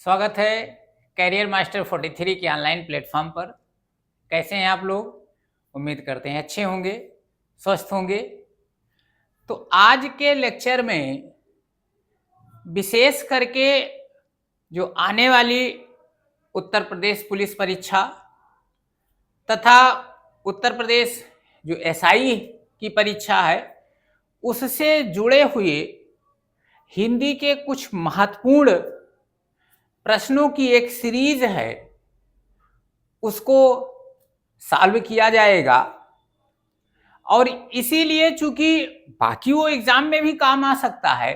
स्वागत है career master 43 के ऑनलाइन प्लेटफॉर्म पर। कैसे हैं आप लोग? उम्मीद करते हैं अच्छे होंगे, स्वस्थ होंगे। तो आज के लेक्चर में विशेष करके जो आने वाली उत्तर प्रदेश पुलिस परीक्षा तथा उत्तर प्रदेश जो एसआई की परीक्षा है उससे जुड़े हुए हिंदी के कुछ महत्वपूर्ण प्रश्नों की एक सीरीज है, उसको सॉल्व किया जाएगा। और इसीलिए चूंकि बाकी वो एग्जाम में भी काम आ सकता है,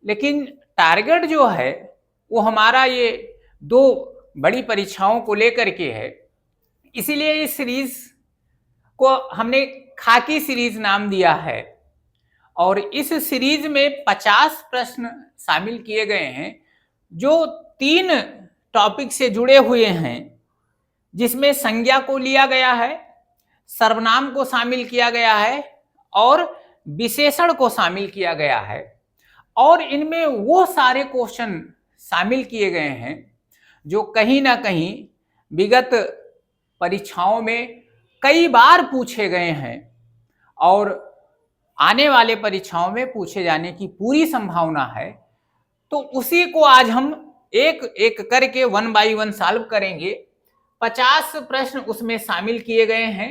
लेकिन टारगेट जो है वो हमारा ये दो बड़ी परीक्षाओं को लेकर के है। इसीलिए इस सीरीज को हमने खाकी सीरीज नाम दिया है और इस सीरीज में 50 प्रश्न शामिल किए गए हैं जो 3 टॉपिक से जुड़े हुए हैं, जिसमें संज्ञा को लिया गया है, सर्वनाम को शामिल किया गया है और विशेषण को शामिल किया गया है। और इनमें वो सारे क्वेश्चन शामिल किए गए हैं जो कहीं ना कहीं विगत परीक्षाओं में कई बार पूछे गए हैं और आने वाले परीक्षाओं में पूछे जाने की पूरी संभावना है। तो उसी को आज हम एक एक करके 1 बाय 1 सॉल्व करेंगे। 50 प्रश्न उसमें शामिल किए गए हैं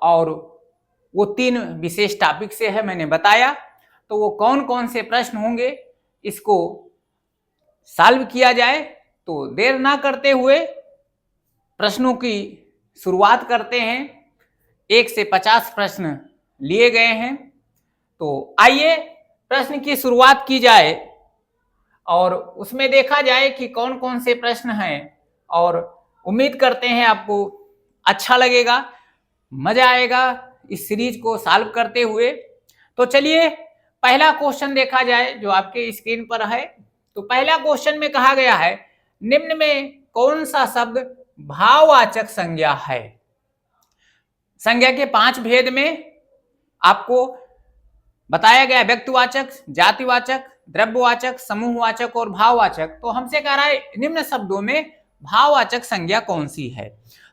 और वो 3 विशेष टॉपिक से है, मैंने बताया। तो वो कौन कौन से प्रश्न होंगे इसको सॉल्व किया जाए। तो देर ना करते हुए प्रश्नों की शुरुआत करते हैं। 1 से 50 प्रश्न लिए गए हैं, तो आइए प्रश्न की शुरुआत की जाए और उसमें देखा जाए कि कौन कौन से प्रश्न हैं। और उम्मीद करते हैं आपको अच्छा लगेगा, मजा आएगा इस सीरीज को सॉल्व करते हुए। तो चलिए पहला क्वेश्चन देखा जाए जो आपके स्क्रीन पर है। तो पहला क्वेश्चन में कहा गया है, निम्न में कौन सा शब्द भाववाचक संज्ञा है? संज्ञा के 5 भेद में आपको बताया गया व्यक्तिवाचक, जातिवाचक, द्रव्यवाचक, समूहवाचक और भाववाचक। तो हमसे कह रहा है निम्न शब्दों में भाववाचक संज्ञा कौन सी है?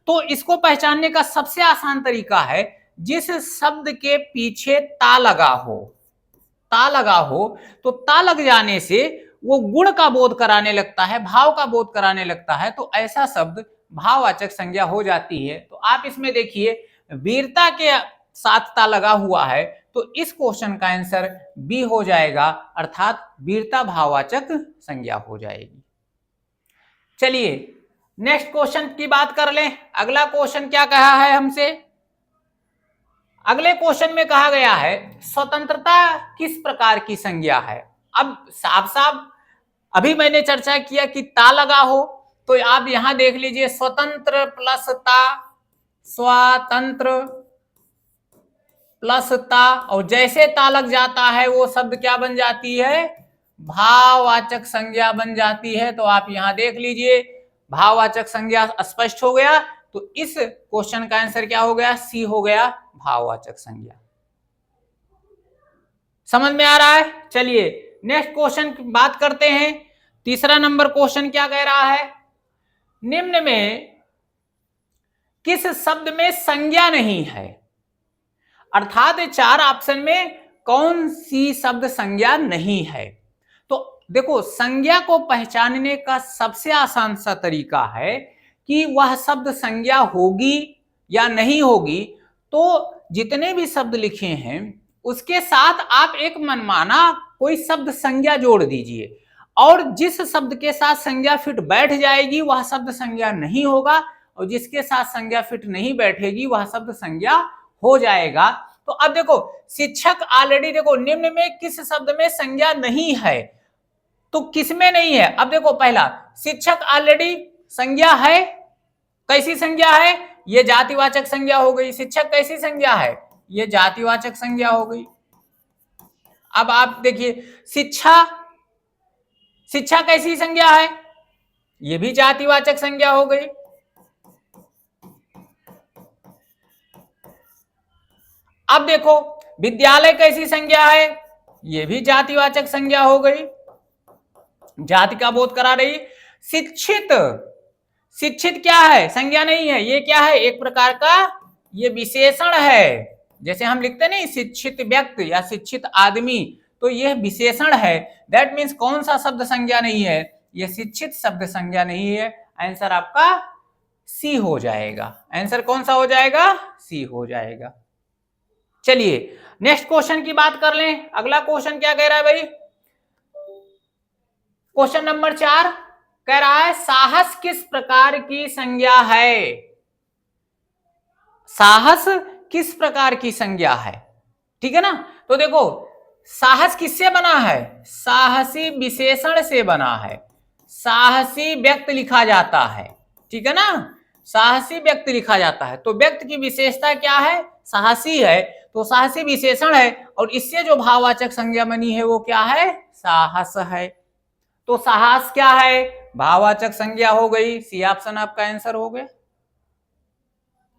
तो इसको पहचानने का सबसे आसान तरीका है जिस शब्द के पीछे ता लगा हो। ता लगा हो तो ता लग जाने से वो गुण का बोध कराने लगता है, भाव का बोध कराने लगता है, तो ऐसा शब्द भाववाचक संज्ञा हो जाती है। तो आप इसमें देखिए वीरता के साथ ता लगा हुआ है, तो इस क्वेश्चन का आंसर बी हो जाएगा, अर्थात वीरता भाववाचक संज्ञा हो जाएगी। चलिए नेक्स्ट क्वेश्चन की बात कर लें। अगला क्वेश्चन क्या कहा है हमसे? अगले क्वेश्चन में कहा गया है स्वतंत्रता किस प्रकार की संज्ञा है? अब साफ साफ अभी मैंने चर्चा किया कि ता लगा हो, तो आप यहां देख लीजिए स्वतंत्र प्लस ता, स्वतंत्र प्लस ता, और जैसे ता लग जाता है वो शब्द क्या बन जाती है? भाववाचक संज्ञा बन जाती है। तो आप यहां देख लीजिए भाववाचक संज्ञा स्पष्ट हो गया। तो इस क्वेश्चन का आंसर क्या हो गया? सी हो गया, भाववाचक संज्ञा। समझ में आ रहा है? चलिए नेक्स्ट क्वेश्चन की बात करते हैं। तीसरा नंबर क्वेश्चन क्या कह रहा है? निम्न में किस शब्द में संज्ञा नहीं है? अर्थात 4 ऑप्शन में कौन सी शब्द संज्ञा नहीं है? तो देखो संज्ञा को पहचानने का सबसे आसान सा तरीका है कि वह शब्द संज्ञा होगी या नहीं होगी। तो जितने भी शब्द लिखे हैं उसके साथ आप एक मनमाना कोई शब्द संज्ञा जोड़ दीजिए, और जिस शब्द के साथ संज्ञा फिट बैठ जाएगी वह शब्द संज्ञा नहीं होगा, और जिसके साथ संज्ञा फिट नहीं बैठेगी वह शब्द संज्ञा हो जाएगा। तो अब देखो शिक्षक ऑलरेडी, देखो निम्न में किस शब्द में संज्ञा नहीं है, तो किसमें नहीं है? अब देखो पहला शिक्षक ऑलरेडी संज्ञा है। कैसी संज्ञा है? ये जातिवाचक संज्ञा हो गई। शिक्षक कैसी संज्ञा है? ये जातिवाचक संज्ञा हो गई। अब आप देखिए शिक्षा, शिक्षा कैसी संज्ञा है? ये भी जातिवाचक संज्ञा हो गई। अब देखो विद्यालय कैसी संज्ञा है? ये भी जातिवाचक संज्ञा हो गई, जाति का बोध करा रही। शिक्षित, शिक्षित क्या है? संज्ञा नहीं है, ये क्या है? एक प्रकार का ये विशेषण है। जैसे हम लिखते नहीं शिक्षित व्यक्ति या शिक्षित आदमी, तो यह विशेषण है। दैट मीन्स कौन सा शब्द संज्ञा नहीं है? यह शिक्षित शब्द संज्ञा नहीं है। आंसर आपका सी हो जाएगा। आंसर कौन सा हो जाएगा? सी हो जाएगा। चलिए नेक्स्ट क्वेश्चन की बात कर लें। अगला क्वेश्चन क्या कह रहा है भाई? क्वेश्चन नंबर 4 कह रहा है साहस किस प्रकार की संज्ञा है? साहस किस प्रकार की संज्ञा है? ठीक है ना। तो देखो साहस किससे बना है? साहसी विशेषण से बना है। साहसी व्यक्ति लिखा जाता है, ठीक है ना। साहसी व्यक्ति लिखा जाता है, तो व्यक्ति की विशेषता क्या है? साहसी है, तो साहसी विशेषण है, और इससे जो भाववाचक संज्ञा बनी है वो क्या है? साहस है। तो साहस क्या है? भाववाचक संज्ञा हो गई। सी ऑप्शन आपका आंसर हो गया,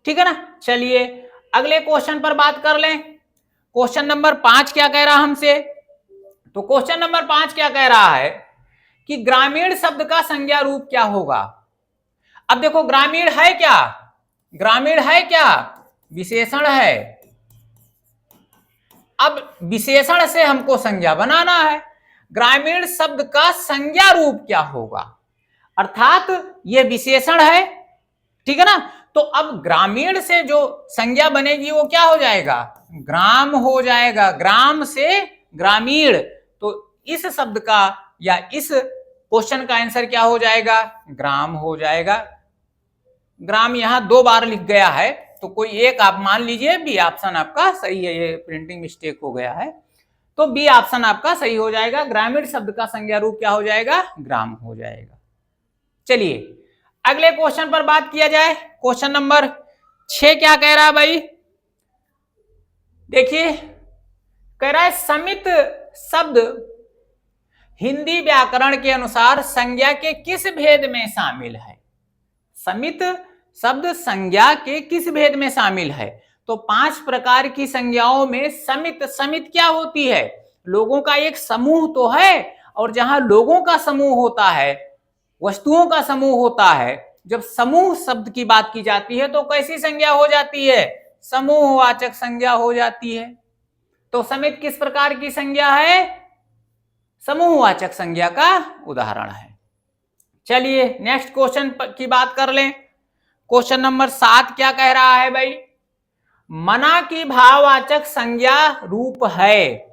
ठीक है ना। चलिए अगले क्वेश्चन पर बात कर लें। क्वेश्चन नंबर 5 क्या कह रहा हमसे? तो क्वेश्चन नंबर 5 क्या कह रहा है कि ग्रामीण शब्द का संज्ञा रूप क्या होगा? अब देखो ग्रामीण है क्या? ग्रामीण है क्या? विशेषण है। अब विशेषण से हमको संज्ञा बनाना है। ग्रामीण शब्द का संज्ञा रूप क्या होगा? अर्थात यह विशेषण है, ठीक है ना। तो अब ग्रामीण से जो संज्ञा बनेगी वो क्या हो जाएगा? ग्राम हो जाएगा। ग्राम से ग्रामीण, तो इस शब्द का या इस क्वेश्चन का आंसर क्या हो जाएगा? ग्राम हो जाएगा। ग्राम यहां 2 बार लिख गया है, तो कोई एक आप मान लीजिए बी ऑप्शन आपका सही है। ये प्रिंटिंग मिस्टेक हो गया है, तो बी ऑप्शन आपका सही हो जाएगा। ग्रामीण शब्द का संज्ञा रूप क्या हो जाएगा? ग्राम हो जाएगा। चलिए अगले क्वेश्चन पर बात किया जाए। क्वेश्चन नंबर 6 क्या कह रहा है भाई? देखिए कह रहा है समित शब्द हिंदी व्याकरण के अनुसार संज्ञा के किस भेद में शामिल है? समित शब्द संज्ञा के किस भेद में शामिल है? तो 5 प्रकार की संज्ञाओं में समित, समित क्या होती है? लोगों का एक समूह तो है, और जहां लोगों का समूह होता है, वस्तुओं का समूह होता है, जब समूह शब्द की बात की जाती है तो कैसी संज्ञा हो जाती है? समूहवाचक संज्ञा हो जाती है। तो समित किस प्रकार की संज्ञा है? समूहवाचक संज्ञा का उदाहरण है। चलिए नेक्स्ट क्वेश्चन की बात कर लें। क्वेश्चन नंबर 7 क्या कह रहा है भाई? मना की भाववाचक संज्ञा रूप है।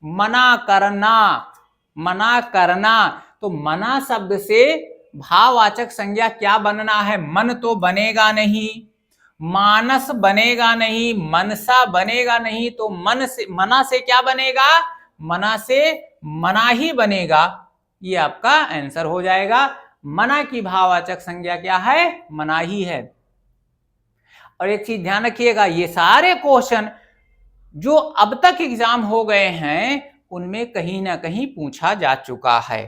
मना करना, मना करना, तो मना शब्द से भाववाचक संज्ञा क्या बनना है? मन तो बनेगा नहीं, मानस बनेगा नहीं, मनसा बनेगा नहीं, तो मन से, मना से क्या बनेगा? मना से मना ही बनेगा। ये आपका आंसर हो जाएगा। मना की भाववाचक संज्ञा क्या है? मना ही है। और एक चीज ध्यान रखिएगा, ये सारे क्वेश्चन जो अब तक एग्जाम हो गए हैं उनमें कहीं ना कहीं पूछा जा चुका है,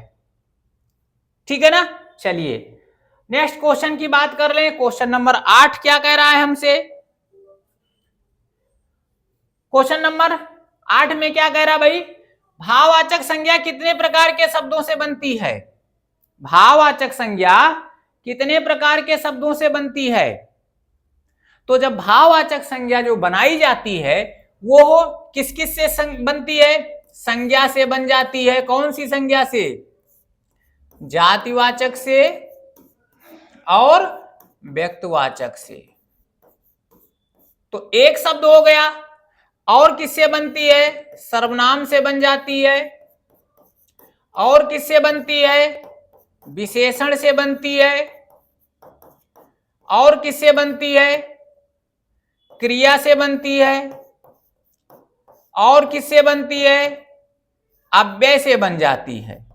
ठीक है ना। चलिए नेक्स्ट क्वेश्चन की बात कर लें। क्वेश्चन नंबर 8 क्या कह रहा है हमसे? क्वेश्चन नंबर 8 में क्या कह रहा है भाई? भाववाचक संज्ञा कितने प्रकार के शब्दों से बनती है? भाववाचक संज्ञा कितने प्रकार के शब्दों से बनती है? तो जब भाववाचक संज्ञा जो बनाई जाती है वो किस किस से बनती है? संज्ञा से बन जाती है। कौन सी संज्ञा से? जातिवाचक से और व्यक्तिवाचक से। तो एक शब्द हो गया। और किससे बनती है? सर्वनाम से बन जाती है। और किससे बनती है? विशेषण से बनती है। और किससे बनती है? क्रिया से बनती है। और किससे बनती है? अव्यय से बन जाती है।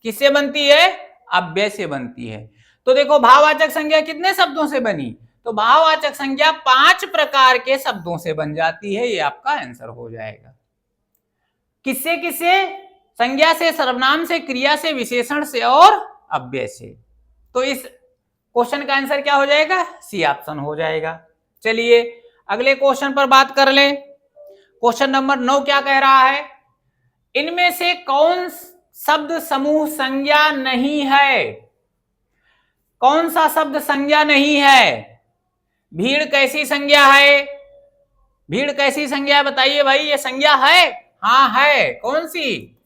किससे बनती है? अव्यय से बनती है। तो देखो भाववाचक संज्ञा कितने शब्दों से बनी? तो भाववाचक संज्ञा 5 प्रकार के शब्दों से बन जाती है। ये आपका आंसर हो जाएगा। किससे किससे? संज्ञा से, सर्वनाम से, क्रिया से, विशेषण से और अव्यय से। तो इस क्वेश्चन का आंसर क्या हो जाएगा? सी ऑप्शन हो जाएगा। चलिए अगले क्वेश्चन पर बात कर लें। क्वेश्चन नंबर 9 क्या कह रहा है? इनमें से कौन शब्द समूह संज्ञा नहीं है? कौन सा शब्द संज्ञा नहीं है? भीड़ कैसी संज्ञा है? भीड़ कैसी संज्ञा है बताइए भाई, ये संज्ञा है? हाँ है। कौन सी?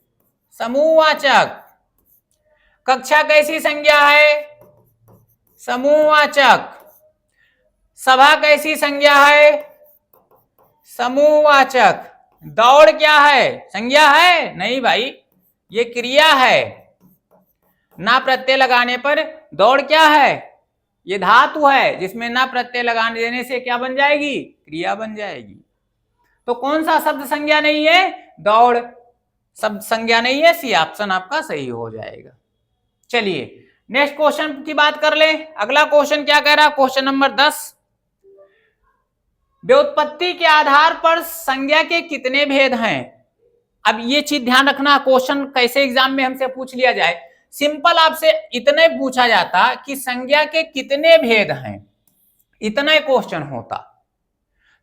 समूहवाचक। कक्षा कैसी संज्ञा है? समूहवाचक। सभा कैसी संज्ञा है? समूहवाचक। दौड़ क्या है? संज्ञा है? नहीं भाई, ये क्रिया है। ना प्रत्यय लगाने पर दौड़ क्या है? ये धातु है, जिसमें ना प्रत्यय लगाने देने से क्या बन जाएगी? क्रिया बन जाएगी। तो कौन सा शब्द संज्ञा नहीं है? दौड़ शब्द संज्ञा नहीं है। सी ऑप्शन आपका सही हो जाएगा। चलिए नेक्स्ट क्वेश्चन की बात कर ले। अगला क्वेश्चन क्या कह रहा है? क्वेश्चन नंबर 10, व्युत्पत्ति के आधार पर संज्ञा के कितने भेद हैं? अब ये चीज ध्यान रखना, क्वेश्चन कैसे एग्जाम में हमसे पूछ लिया जाए, सिंपल आपसे इतने पूछा जाता कि संज्ञा के कितने भेद हैं, इतना क्वेश्चन होता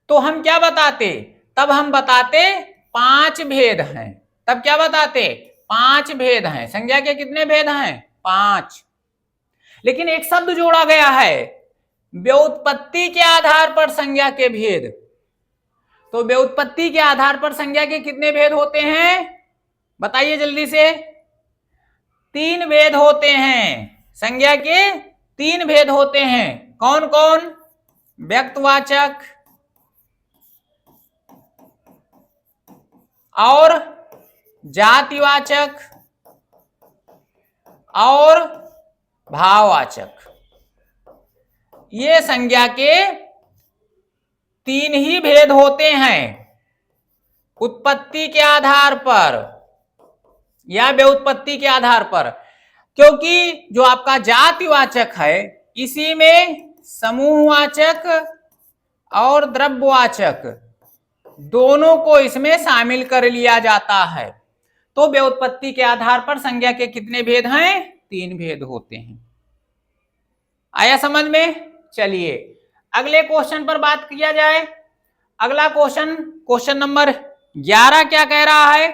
तो हम क्या बताते? तब हम बताते 5 भेद हैं। तब क्या बताते? 5 भेद हैं। संज्ञा के कितने भेद हैं? 5। लेकिन एक शब्द जोड़ा गया है, व्युत्पत्ति के आधार पर संज्ञा के भेद। तो व्युत्पत्ति के आधार पर संज्ञा के कितने भेद होते हैं बताइए जल्दी से? 3 भेद होते हैं। संज्ञा के 3 भेद होते हैं। कौन कौन? व्यक्तवाचक और जातिवाचक और भाववाचक। ये संज्ञा के 3 ही भेद होते हैं, उत्पत्ति के आधार पर या व्युत्पत्ति के आधार पर। क्योंकि जो आपका जातिवाचक है, इसी में समूहवाचक और द्रव्यवाचक दोनों को इसमें शामिल कर लिया जाता है। तो व्युत्पत्ति के आधार पर संज्ञा के कितने भेद हैं? 3 भेद होते हैं। आया समझ में? चलिए अगले क्वेश्चन पर बात किया जाए। अगला क्वेश्चन नंबर 11 क्या कह रहा है?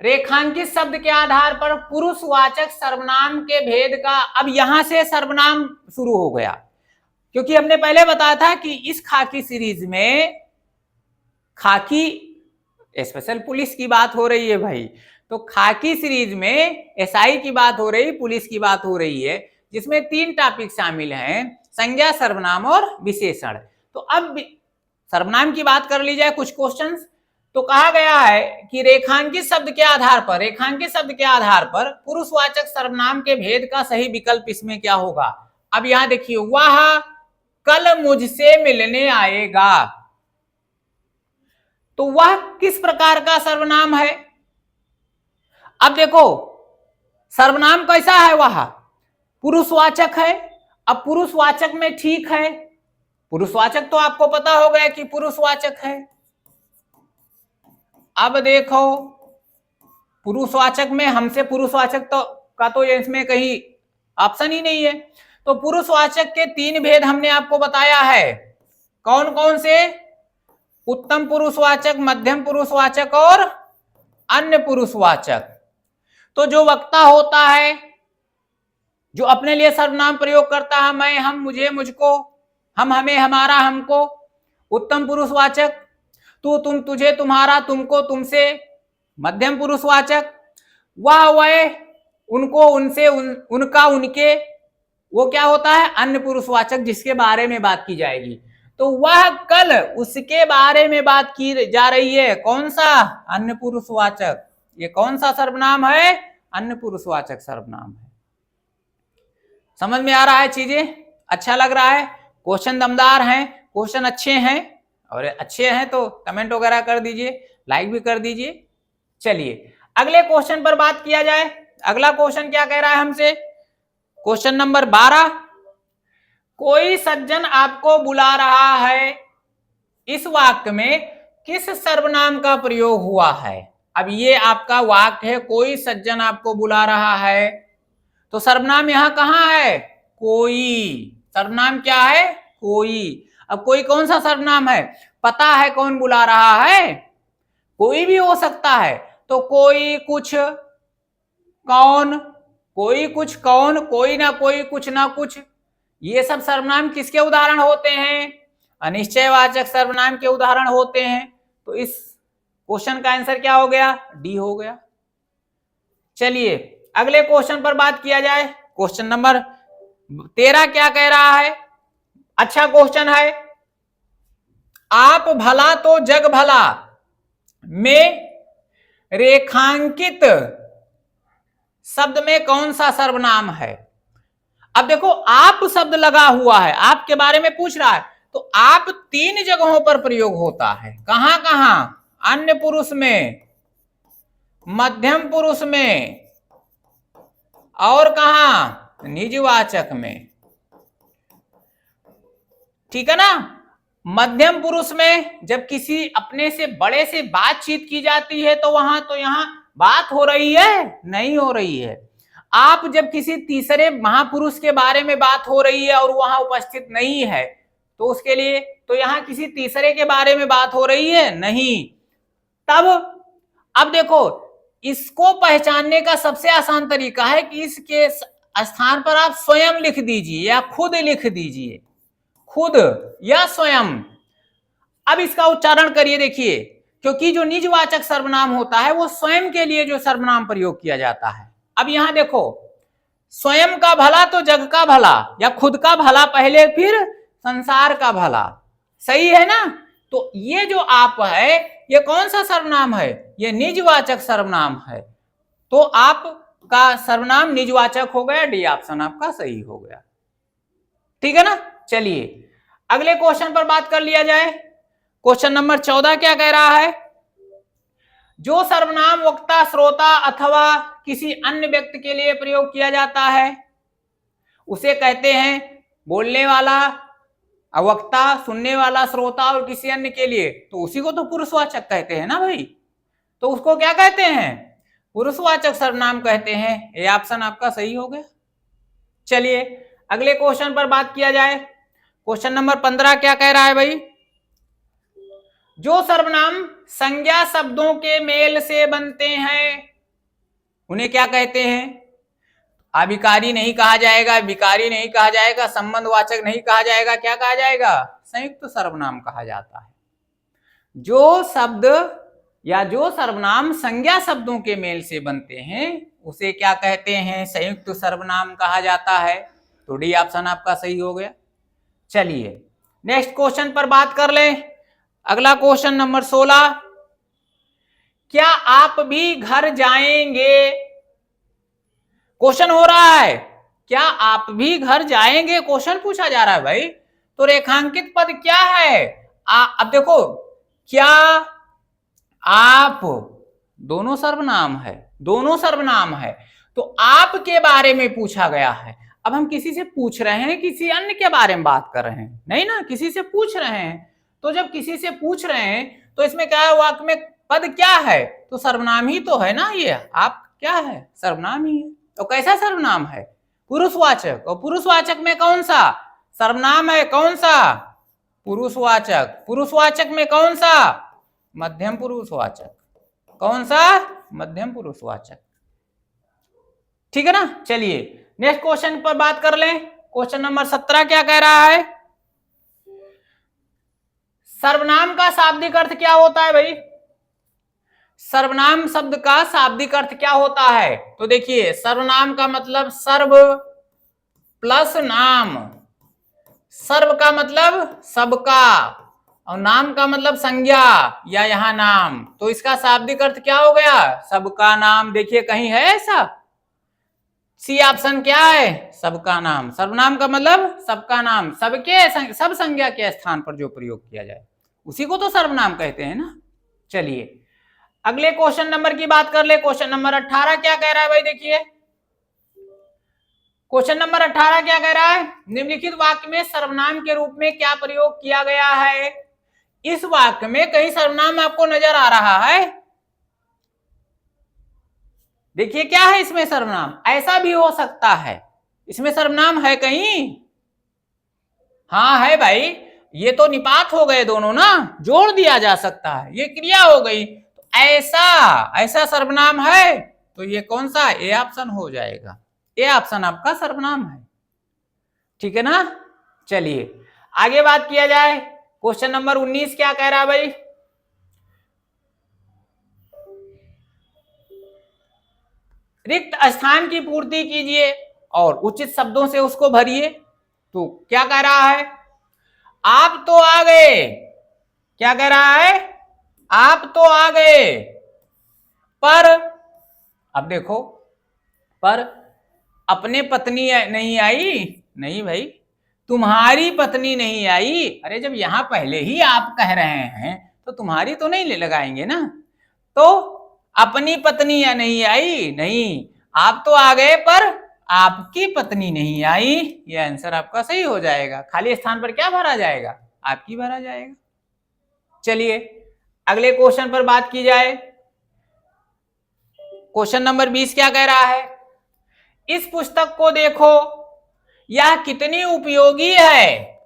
रेखांकित शब्द के आधार पर पुरुषवाचक सर्वनाम के भेद का। अब यहां से सर्वनाम शुरू हो गया, क्योंकि हमने पहले बताया था कि इस खाकी सीरीज में खाकी स्पेशल पुलिस की बात हो रही है भाई। तो खाकी सीरीज में एसआई की बात हो रही, पुलिस की बात हो रही है, जिसमें 3 टॉपिक शामिल हैं, संज्ञा, सर्वनाम और विशेषण। तो अब सर्वनाम की बात कर ली जाए कुछ क्वेश्चंस। तो कहा गया है कि रेखांकित शब्द के आधार पर पुरुषवाचक सर्वनाम के भेद का सही विकल्प इसमें क्या होगा? अब यहां देखिए, वह कल मुझसे मिलने आएगा। तो वह किस प्रकार का सर्वनाम है? अब देखो सर्वनाम कैसा है? वह पुरुषवाचक है। अब पुरुषवाचक में ठीक है, पुरुषवाचक तो आपको पता हो गया कि पुरुषवाचक है। अब देखो पुरुषवाचक में हमसे पुरुषवाचक तो इसमें कहीं ऑप्शन ही नहीं है। तो पुरुषवाचक के 3 भेद हमने आपको बताया है। कौन कौन से? उत्तम पुरुषवाचक, मध्यम पुरुषवाचक और अन्य पुरुषवाचक। तो जो वक्ता होता है, जो अपने लिए सर्वनाम प्रयोग करता है, मैं, हम, मुझे, मुझको, हम, हमें, हमारा, हमको, उत्तम पुरुषवाचक। तू, तुम, तुझे, तुम्हारा, तुमको, तुमसे, मध्यम पुरुषवाचक। वह, वह, उनको, उनसे, उनका, उनके, वो क्या होता है? अन्य पुरुषवाचक, जिसके बारे में बात की जाएगी। तो वह कल, उसके बारे में बात की जा रही है। कौन सा? अन्य पुरुषवाचक। ये कौन सा सर्वनाम है? अन्य पुरुषवाचक सर्वनाम है। समझ में आ रहा है चीजें? अच्छा लग रहा है? क्वेश्चन दमदार हैं, क्वेश्चन अच्छे हैं, और अच्छे हैं तो कमेंट वगैरह कर दीजिए, लाइक भी कर दीजिए। चलिए अगले क्वेश्चन पर बात किया जाए। अगला क्वेश्चन क्या कह रहा है हमसे? क्वेश्चन नंबर 12, कोई सज्जन आपको बुला रहा है, इस वाक्य में किस सर्वनाम का प्रयोग हुआ है? अब ये आपका वाक्य है, कोई सज्जन आपको बुला रहा है, तो सर्वनाम यहां कहां है? कोई। सर्वनाम क्या है? कोई। अब कोई कौन सा सर्वनाम है? पता है कौन बुला रहा है? कोई भी हो सकता है। तो कोई, कुछ, कौन, कोई कुछ कौन, कोई ना कोई, कुछ ना कुछ, ये सब सर्वनाम किसके उदाहरण होते हैं? अनिश्चयवाचक सर्वनाम के उदाहरण होते हैं। तो इस क्वेश्चन का आंसर क्या हो गया? डी हो गया। चलिए अगले क्वेश्चन पर बात किया जाए। क्वेश्चन नंबर 13 क्या कह रहा है? अच्छा क्वेश्चन है। आप भला तो जग भला में रेखांकित शब्द में कौन सा सर्वनाम है? अब देखो आप शब्द लगा हुआ है, आपके बारे में पूछ रहा है, तो आप 3 जगहों पर प्रयोग होता है। कहां कहां? अन्य पुरुष में, मध्यम पुरुष में, और कहां? निजवाचक में। ठीक है ना? मध्यम पुरुष में जब किसी अपने से बड़े से बातचीत की जाती है तो वहां, तो यहां बात हो रही है? नहीं हो रही है। आप जब किसी तीसरे महापुरुष के बारे में बात हो रही है और वहां उपस्थित नहीं है, तो उसके लिए तो यहां किसी तीसरे के बारे में बात हो रही है? नहीं। तब अब देखो, इसको पहचानने का सबसे आसान तरीका है कि इसके स्थान पर आप स्वयं लिख दीजिए या खुद लिख दीजिए, खुद या स्वयं। अब इसका उच्चारण करिए, देखिए, क्योंकि जो निजवाचक सर्वनाम होता है वो स्वयं के लिए जो सर्वनाम प्रयोग किया जाता है। अब यहां देखो, स्वयं का भला तो जग का भला, या खुद का भला पहले फिर संसार का भला, सही है ना? तो ये जो आप है, ये कौन सा सर्वनाम है? ये निजवाचक सर्वनाम है। तो आप का सर्वनाम निजवाचक हो गया, डी ऑप्शन आपका सही हो गया। ठीक है ना? चलिए अगले क्वेश्चन पर बात कर लिया जाए। क्वेश्चन नंबर 14 क्या कह रहा है? जो सर्वनाम वक्ता, श्रोता अथवा किसी अन्य व्यक्ति के लिए प्रयोग किया जाता है उसे कहते हैं बोलने वाला, वक्ता, सुनने वाला, श्रोता और किसी अन्य के लिए, तो उसी को तो पुरुषवाचक कहते हैं ना भाई। तो उसको क्या कहते हैं? पुरुषवाचक सर्वनाम कहते हैं। ये ऑप्शन आपका सही हो गया। चलिए अगले क्वेश्चन पर बात किया जाए। क्वेश्चन नंबर 15 क्या कह रहा है भाई? जो सर्वनाम संज्ञा शब्दों के मेल से बनते हैं उन्हें क्या कहते हैं? अभिकारी नहीं कहा जाएगा, विकारी नहीं कहा जाएगा, संबंधवाचक नहीं कहा जाएगा, क्या कहा जाएगा? संयुक्त सर्वनाम कहा जाता है। जो शब्द या जो सर्वनाम संज्ञा शब्दों के मेल से बनते हैं उसे क्या कहते हैं? संयुक्त सर्वनाम कहा जाता है। तो डी ऑप्शन आपका सही हो गया। चलिए नेक्स्ट क्वेश्चन पर बात कर लें। अगला क्वेश्चन नंबर 16, क्या आप भी घर जाएंगे? क्वेश्चन हो रहा है, क्या आप भी घर जाएंगे, क्वेश्चन पूछा जा रहा है भाई। तो रेखांकित पद क्या है? अब देखो, क्या, आप, दोनों सर्वनाम है, दोनों सर्वनाम है। तो आपके बारे में पूछा गया है। अब हम किसी से पूछ रहे हैं, किसी अन्य के बारे में बात कर रहे हैं, नहीं ना, किसी से पूछ रहे हैं। तो जब किसी से पूछ रहे हैं तो इसमें क्या है? वाक्य में पद क्या है? तो सर्वनाम ही तो है ना। ये आप क्या है? सर्वनाम ही है। तो कैसा सर्वनाम है? पुरुषवाचक। और पुरुषवाचक में कौन सा सर्वनाम है? कौन सा? पुरुषवाचक। पुरुषवाचक में कौन सा? मध्यम पुरुषवाचक। कौन सा? मध्यम पुरुषवाचक। ठीक है ना? चलिए नेक्स्ट क्वेश्चन पर बात कर लें। क्वेश्चन नंबर 17 क्या कह रहा है? सर्वनाम का शाब्दिक अर्थ क्या होता है भाई? सर्वनाम शब्द का शाब्दिक अर्थ क्या होता है? तो देखिए, सर्वनाम का मतलब सर्व प्लस नाम, सर्व का मतलब सबका, और नाम का मतलब संज्ञा या यहां नाम। तो इसका शाब्दिक अर्थ क्या हो गया? सबका नाम। देखिए कहीं है ऐसा? सी ऑप्शन क्या है? सबका नाम। सर्वनाम का मतलब सबका नाम, सबके, सब संज्ञा के स्थान पर जो प्रयोग किया जाए उसी को तो सर्वनाम कहते हैं ना। चलिए अगले क्वेश्चन नंबर की बात कर ले। क्वेश्चन नंबर 18 क्या कह रहा है भाई? देखिए क्वेश्चन नंबर 18 क्या कह रहा है? निम्नलिखित वाक्य में सर्वनाम के रूप में क्या प्रयोग किया गया है? इस वाक्य में कहीं सर्वनाम आपको नजर आ रहा है? देखिए क्या है इसमें सर्वनाम? ऐसा भी हो सकता है इसमें सर्वनाम है कहीं? हाँ है भाई, ये तो निपात हो गए दोनों ना, जोड़ दिया जा सकता है, ये क्रिया हो गई। तो ऐसा, ऐसा सर्वनाम है, तो ये कौन सा? ए ऑप्शन हो जाएगा। ये ऑप्शन आपका सर्वनाम है। ठीक है ना। चलिए आगे बात किया जाए। क्वेश्चन नंबर 19 क्या कह रहा है भाई? रिक्त स्थान की पूर्ति कीजिए और उचित शब्दों से उसको भरिए। तो क्या कह रहा है? आप तो आ गए। क्या कह रहा है? आप तो आ गए, पर अब देखो, पर अपने पत्नी नहीं आई। नहीं भाई, तुम्हारी पत्नी नहीं आई। अरे जब यहां पहले ही आप कह रहे हैं तो तुम्हारी तो नहीं लगाएंगे ना। तो अपनी पत्नी या नहीं आई, नहीं, आप तो आ गए पर आपकी पत्नी नहीं आई। ये आंसर आपका सही हो जाएगा। खाली स्थान पर क्या भरा जाएगा? आपकी भरा जाएगा। चलिए अगले क्वेश्चन पर बात की जाए। क्वेश्चन नंबर 20 क्या कह रहा है? इस पुस्तक को देखो, यह कितनी उपयोगी है।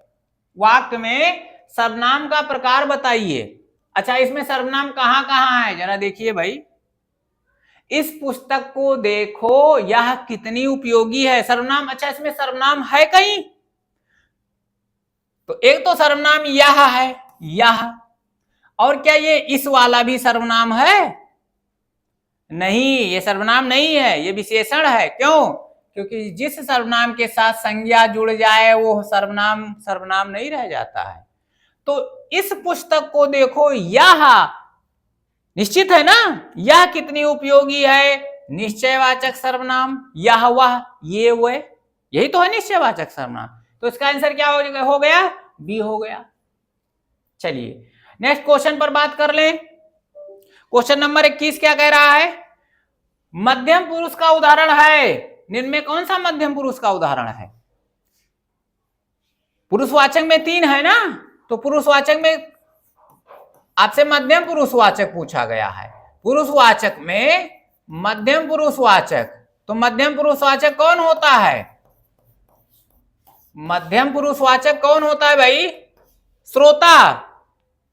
वाक्य में सर्वनाम का प्रकार बताइए। अच्छा, इसमें सर्वनाम कहां कहां है जरा देखिए भाई। इस पुस्तक को देखो, यह कितनी उपयोगी है, सर्वनाम। अच्छा, इसमें सर्वनाम है कहीं? तो एक तो सर्वनाम यह है, यह। और क्या ये इस वाला भी सर्वनाम है? नहीं, ये सर्वनाम नहीं है, ये विशेषण है। क्यों? क्योंकि जिस सर्वनाम के साथ संज्ञा जुड़ जाए वो सर्वनाम सर्वनाम नहीं रह जाता है। तो इस पुस्तक को देखो, यह निश्चित है ना, यह कितनी उपयोगी है, निश्चयवाचक सर्वनाम। यह वह ये वह, यही तो है निश्चयवाचक सर्वनाम। तो इसका आंसर क्या हो गया? बी हो गया। चलिए नेक्स्ट क्वेश्चन पर बात कर लें। क्वेश्चन नंबर 21 क्या कह रहा है? मध्यम पुरुष का उदाहरण है। निम्न में कौन सा मध्यम पुरुष का उदाहरण है? पुरुषवाचक में 3 है ना, तो पुरुषवाचक में आपसे मध्यम पुरुषवाचक पूछा गया है। पुरुषवाचक में मध्यम पुरुषवाचक, तो मध्यम पुरुषवाचक कौन होता है? मध्यम पुरुषवाचक कौन होता है भाई? श्रोता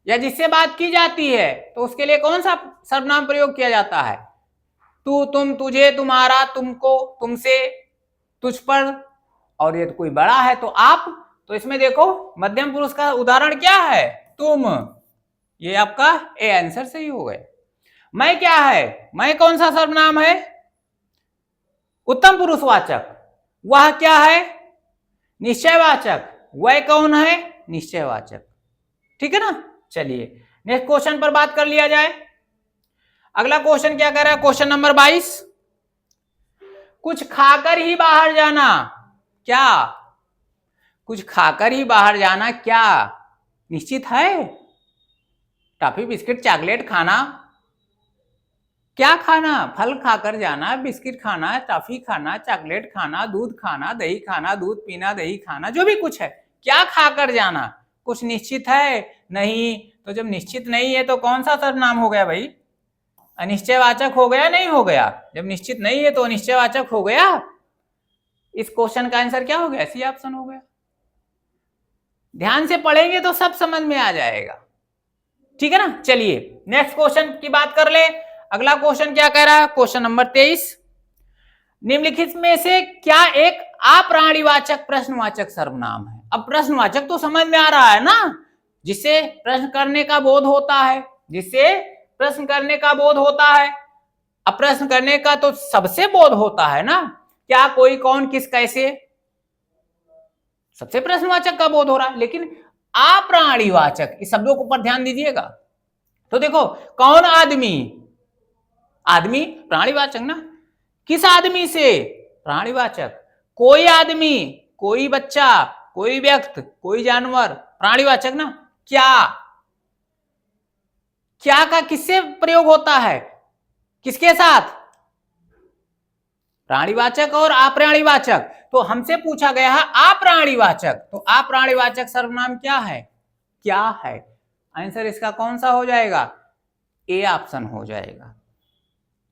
या जिससे बात की जाती है। तो उसके लिए कौन सा सर्वनाम प्रयोग किया जाता है? तू, तुम, तुझे, तुम्हारा, तुमको, तुमसे, तुझ पर, और ये तो कोई बड़ा है तो आप। तो इसमें देखो मध्यम पुरुष का उदाहरण क्या है? तुम। ये आपका ए आंसर सही हो गया। मैं क्या है? मैं कौन सा सर्वनाम है? उत्तम पुरुषवाचक। वह क्या है? निश्चयवाचक। वह कौन है? निश्चयवाचक। ठीक है ना। चलिए नेक्स्ट क्वेश्चन पर बात कर लिया जाए। अगला क्वेश्चन क्या कह रहा है? क्वेश्चन नंबर 22, कुछ खाकर ही बाहर जाना। क्या? कुछ खाकर ही बाहर जाना क्या निश्चित है? टॉफी, बिस्किट, चॉकलेट खाना। क्या खाना? फल खाकर जाना, बिस्किट खाना, टॉफी खाना, चॉकलेट खाना, दूध खाना, दही खाना, दूध पीना, दही खाना, जो भी कुछ है, क्या खाकर जाना? कुछ निश्चित है? नहीं। तो जब निश्चित नहीं है तो कौन सा सर्वनाम हो गया भाई? अनिश्चयवाचक हो गया, नहीं हो गया? जब निश्चित नहीं है तो अनिश्चयवाचक हो गया। इस क्वेश्चन का आंसर क्या हो गया? सी ऑप्शन हो गया। ध्यान से पढ़ेंगे तो सब समझ में आ जाएगा। ठीक है ना। चलिए नेक्स्ट क्वेश्चन की बात कर ले। अगला क्वेश्चन क्या कह रहा है? क्वेश्चन नंबर 23, निम्नलिखित में से क्या एक अप्राणीवाचक प्रश्नवाचक सर्वनाम है? अब प्रश्नवाचक तो समझ में आ रहा है ना, जिससे प्रश्न करने का बोध होता है, जिससे प्रश्न करने का बोध होता है। अब प्रश्न करने का तो सबसे बोध होता है ना, क्या, कोई, कौन, किस, कैसे, सबसे प्रश्नवाचक का बोध हो रहा है। लेकिन अप्राणीवाचक, इस शब्दों के ऊपर ध्यान दीजिएगा। तो देखो, कौन आदमी, आदमी प्राणीवाचक ना, किस आदमी से, प्राणीवाचक, कोई आदमी, कोई बच्चा, कोई व्यक्ति, कोई जानवर, प्राणीवाचक ना। क्या, क्या का किससे प्रयोग होता है, किसके साथ? प्राणीवाचक और अप्राणीवाचक। तो हमसे पूछा गया है अप्राणीवाचक, तो अप्राणीवाचक सर्वनाम क्या है? क्या है? आंसर इसका कौन सा हो जाएगा? ए ऑप्शन हो जाएगा।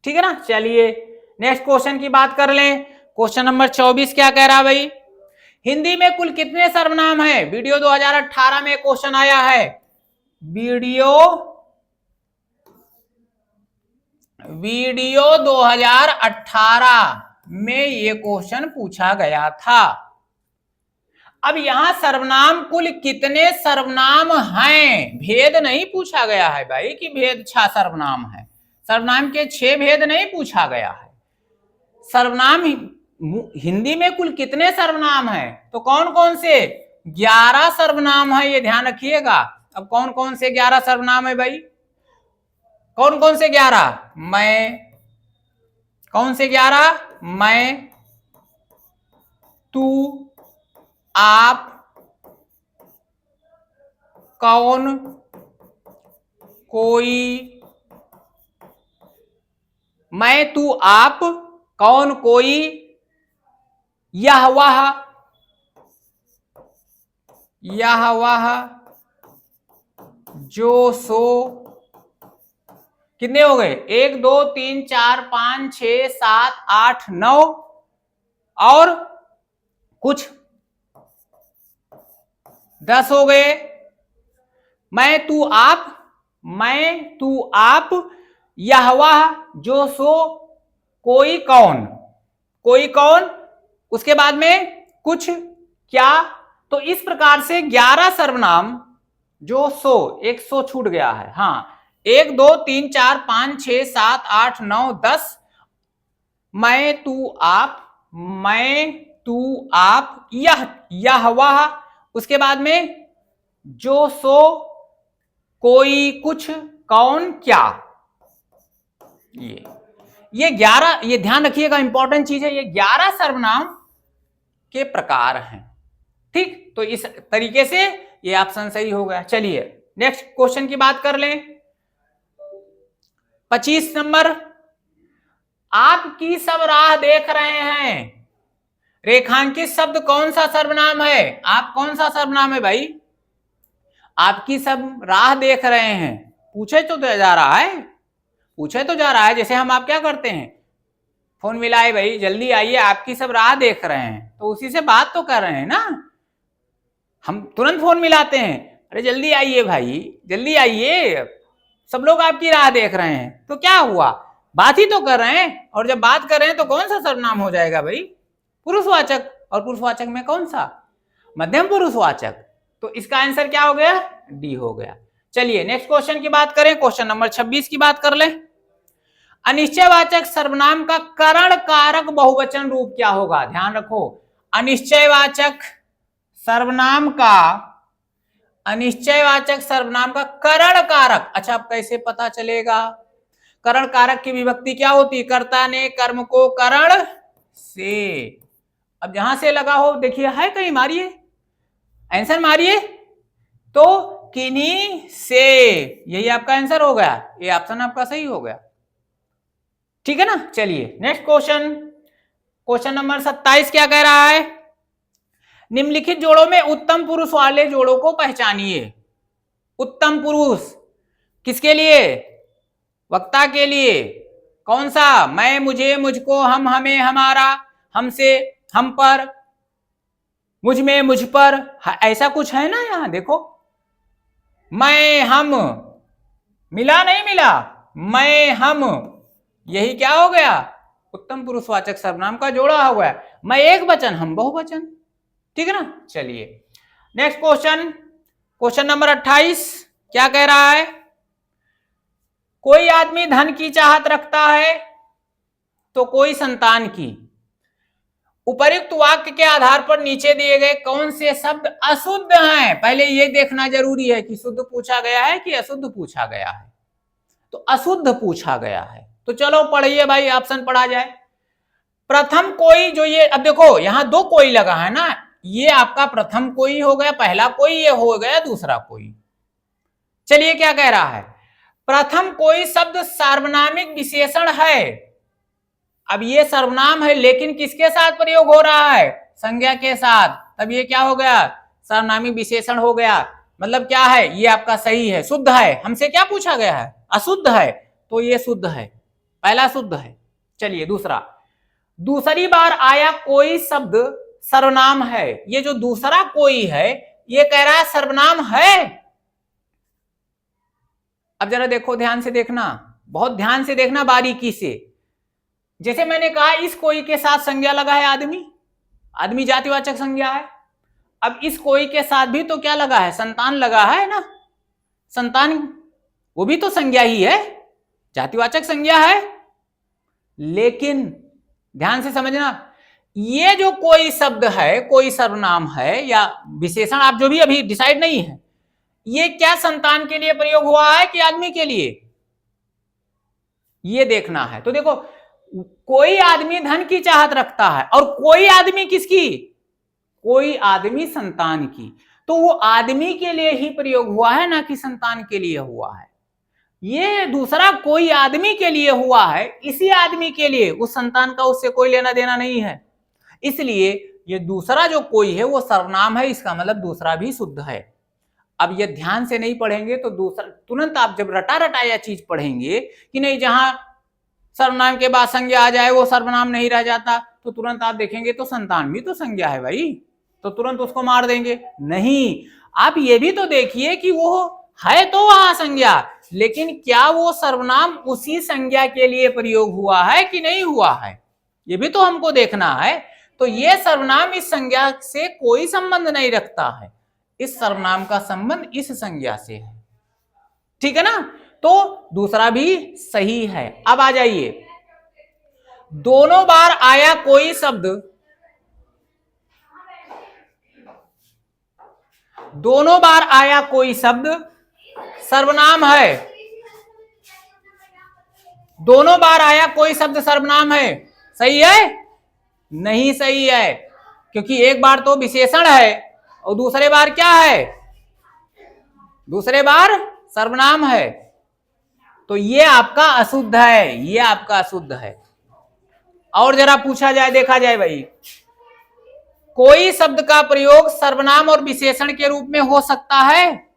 ठीक है ना। चलिए नेक्स्ट क्वेश्चन की बात कर लें। क्वेश्चन नंबर 24 क्या कह रहा है भाई? हिंदी में कुल कितने सर्वनाम है? वीडियो 2018 में क्वेश्चन आया है। वीडियो 2018 में ये क्वेश्चन पूछा गया था। अब यहां सर्वनाम कुल कितने सर्वनाम हैं, भेद नहीं पूछा गया है भाई कि भेद 6 सर्वनाम है। सर्वनाम के 6 भेद नहीं पूछा गया है। सर्वनाम हिंदी में कुल कितने सर्वनाम हैं, तो कौन कौन से 11 सर्वनाम है, ये ध्यान रखिएगा। अब कौन कौन से 11 सर्वनाम है भाई, कौन कौन से 11? मैं, कौन से 11? मैं, तू, आप, कौन, कोई, मैं, तू, आप, कौन, कोई, यह वह, जो सो। कितने हो गए? 1 2 3 4 5 6 7 8 9 और कुछ 10 हो गए। मैं, तू, आप, मैं, तू, आप, यह वह, जो सो, कोई, कौन, कोई, कौन, उसके बाद में कुछ, क्या। तो इस प्रकार से 11 सर्वनाम, जो सो, एक सो छूट गया है। हाँ, 1 2 3 4 5 6 7 8 9 10। मैं, तू, आप, मैं, तू, आप, यह वह, उसके बाद में जो सो, कोई, कुछ, कौन, क्या। ये 11, ये ध्यान रखिएगा, इंपॉर्टेंट चीज है। ये 11 सर्वनाम के प्रकार हैं। ठीक, तो इस तरीके से ये ऑप्शन सही हो गया। चलिए नेक्स्ट क्वेश्चन की बात कर लें। 25 नंबर, आपकी सब राह देख रहे हैं, रेखांकित शब्द कौन सा सर्वनाम है? आप कौन सा सर्वनाम है भाई? आपकी सब राह देख रहे हैं, पूछे तो जा रहा है, पूछे तो जा रहा है। जैसे हम आप क्या करते हैं, फोन मिलाए भाई, जल्दी आइए, आपकी सब राह देख रहे हैं, तो उसी से बात तो कर रहे हैं ना। हम तुरंत फोन मिलाते हैं, अरे जल्दी आइए भाई, जल्दी आइए, सब लोग आपकी राह देख रहे हैं, तो क्या हुआ, बात ही तो कर रहे हैं। और जब बात कर रहे हैं तो कौन सा सर्वनाम हो जाएगा भाई? पुरुषवाचक। और पुरुषवाचक में कौन सा? मध्यम पुरुषवाचक। तो इसका आंसर क्या हो गया? डी हो गया। चलिए नेक्स्ट क्वेश्चन की बात करें, क्वेश्चन नंबर 26 की बात कर लें। अनिश्चयवाचक सर्वनाम का करण कारक बहुवचन रूप क्या होगा? ध्यान रखो, अनिश्चयवाचक सर्वनाम का, अनिश्चयवाचक सर्वनाम का करण कारक। अच्छा, अब कैसे पता चलेगा? करण कारक की विभक्ति क्या होती है? कर्ता ने कर्म को करण से। अब जहां से लगा हो, देखिए है कहीं, मारिए आंसर, मारिए तो किन्हीं से, यही आपका आंसर हो गया। ये ऑप्शन आपका सही हो गया, ठीक है ना। चलिए नेक्स्ट क्वेश्चन, क्वेश्चन नंबर 27 क्या कह रहा है? निम्नलिखित जोड़ों में उत्तम पुरुष वाले जोड़ों को पहचानिए। उत्तम पुरुष किसके लिए? वक्ता के लिए। कौन सा? मैं, मुझे, मुझको, हम, हमें, हमारा, हमसे, हम पर, मुझ में, मुझ पर, ऐसा कुछ है ना यहाँ देखो। मैं, हम, मिला नहीं मिला, मैं, हम, यही क्या हो गया? उत्तम पुरुषवाचक सर्वनाम का जोड़ा हुआ है। मैं एक वचन, हम बहुवचन, ठीक है ना। चलिए नेक्स्ट क्वेश्चन, क्वेश्चन नंबर 28 क्या कह रहा है? कोई आदमी धन की चाहत रखता है तो कोई संतान की। उपर्युक्त वाक्य के आधार पर नीचे दिए गए कौन से शब्द अशुद्ध हैं? पहले ये देखना जरूरी है कि शुद्ध पूछा गया है कि अशुद्ध पूछा गया है। तो अशुद्ध पूछा गया है, तो चलो पढ़िए भाई, ऑप्शन पढ़ा जाए। प्रथम कोई, जो ये, अब देखो यहां 2 कोई लगा है ना, ये आपका प्रथम कोई हो गया, पहला कोई ये हो गया, दूसरा कोई। चलिए क्या कह रहा है? प्रथम कोई शब्द सार्वनामिक विशेषण है। अब ये सर्वनाम है, लेकिन किसके साथ प्रयोग हो रहा है? संज्ञा के साथ। तब ये क्या हो गया? सार्वनामिक विशेषण हो गया। मतलब क्या है? ये आपका सही है, शुद्ध है। हमसे क्या पूछा गया है? अशुद्ध है, तो ये शुद्ध है, पहला शुद्ध है। चलिए दूसरा, दूसरी बार आया कोई शब्द सर्वनाम है। ये जो दूसरा कोई है, ये कह रहा है सर्वनाम है। अब जरा देखो, ध्यान से देखना, बहुत ध्यान से देखना, बारीकी से। जैसे मैंने कहा इस कोई के साथ संज्ञा लगा है आदमी, आदमी जातिवाचक संज्ञा है। अब इस कोई के साथ भी तो क्या लगा है, संतान लगा है ना, संतान वो भी तो संज्ञा ही है, जातिवाचक संज्ञा है। लेकिन ध्यान से समझना, ये जो कोई शब्द है, कोई सर्वनाम है या विशेषण, आप जो भी अभी डिसाइड नहीं है, ये क्या संतान के लिए प्रयोग हुआ है कि आदमी के लिए, ये देखना है। तो देखो, कोई आदमी धन की चाहत रखता है और कोई आदमी किसकी, कोई आदमी संतान की, तो वो आदमी के लिए ही प्रयोग हुआ है ना कि संतान के लिए हुआ है। ये दूसरा कोई आदमी के लिए हुआ है, इसी आदमी के लिए, उस संतान का उससे कोई लेना देना नहीं है, इसलिए ये दूसरा जो कोई है वो सर्वनाम है, इसका मतलब दूसरा भी शुद्ध है। अब ये ध्यान से नहीं पढ़ेंगे तो दूसरा, तुरंत आप जब रटा रटाया चीज पढ़ेंगे कि नहीं, जहां सर्वनाम के बाद संज्ञा आ जाए वो सर्वनाम नहीं रह जाता, तो तुरंत आप देखेंगे तो संतान भी तो संज्ञा है भाई, तो तुरंत उसको मार देंगे। नहीं, आप ये भी तो देखिए कि वो है तो वहां संज्ञा, लेकिन क्या वो सर्वनाम उसी संज्ञा के लिए प्रयोग हुआ है कि नहीं हुआ है, ये भी तो हमको देखना है। तो ये सर्वनाम इस संज्ञा से कोई संबंध नहीं रखता है, इस सर्वनाम का संबंध इस संज्ञा से है, ठीक है ना। तो दूसरा भी सही है। अब आ जाइए, दोनों बार आया कोई शब्द, दोनों बार आया कोई शब्द सर्वनाम है, दोनों बार आया कोई शब्द सर्वनाम है, सही है? नहीं सही है, क्योंकि एक बार तो विशेषण है और दूसरे बार क्या है, दूसरे बार सर्वनाम है, तो ये आपका अशुद्ध है, ये आपका अशुद्ध है। और जरा पूछा जाए, देखा जाए भाई, कोई शब्द का प्रयोग सर्वनाम और विशेषण के रूप में हो सकता है?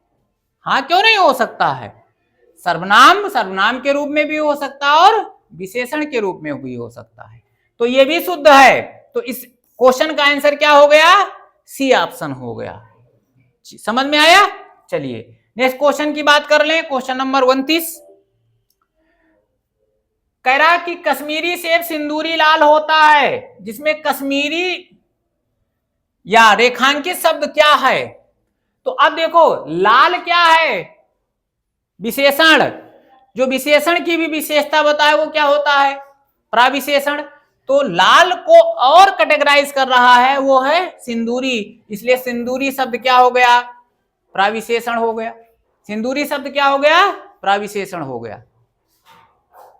हाँ, क्यों नहीं हो सकता है? सर्वनाम सर्वनाम के रूप में भी हो सकता है और विशेषण के रूप में भी हो सकता है, तो ये भी शुद्ध है। तो इस क्वेश्चन का आंसर क्या हो गया, सी ऑप्शन हो गया। समझ में आया? चलिए नेक्स्ट क्वेश्चन की बात कर लें। क्वेश्चन नंबर 29 कह रहा कि कश्मीरी सेब सिंदूरी लाल होता है, जिसमें कश्मीरी या रेखांकित शब्द क्या है? तो अब देखो, लाल क्या है, विशेषण, जो विशेषण की भी विशेषता बताए वो क्या होता है, प्राविशेषण। तो लाल को और कैटेगराइज कर रहा है, वो है सिंदूरी, इसलिए सिंदूरी शब्द क्या हो गया, प्राविशेषण हो गया। सिंदूरी शब्द क्या हो गया, प्राविशेषण हो गया।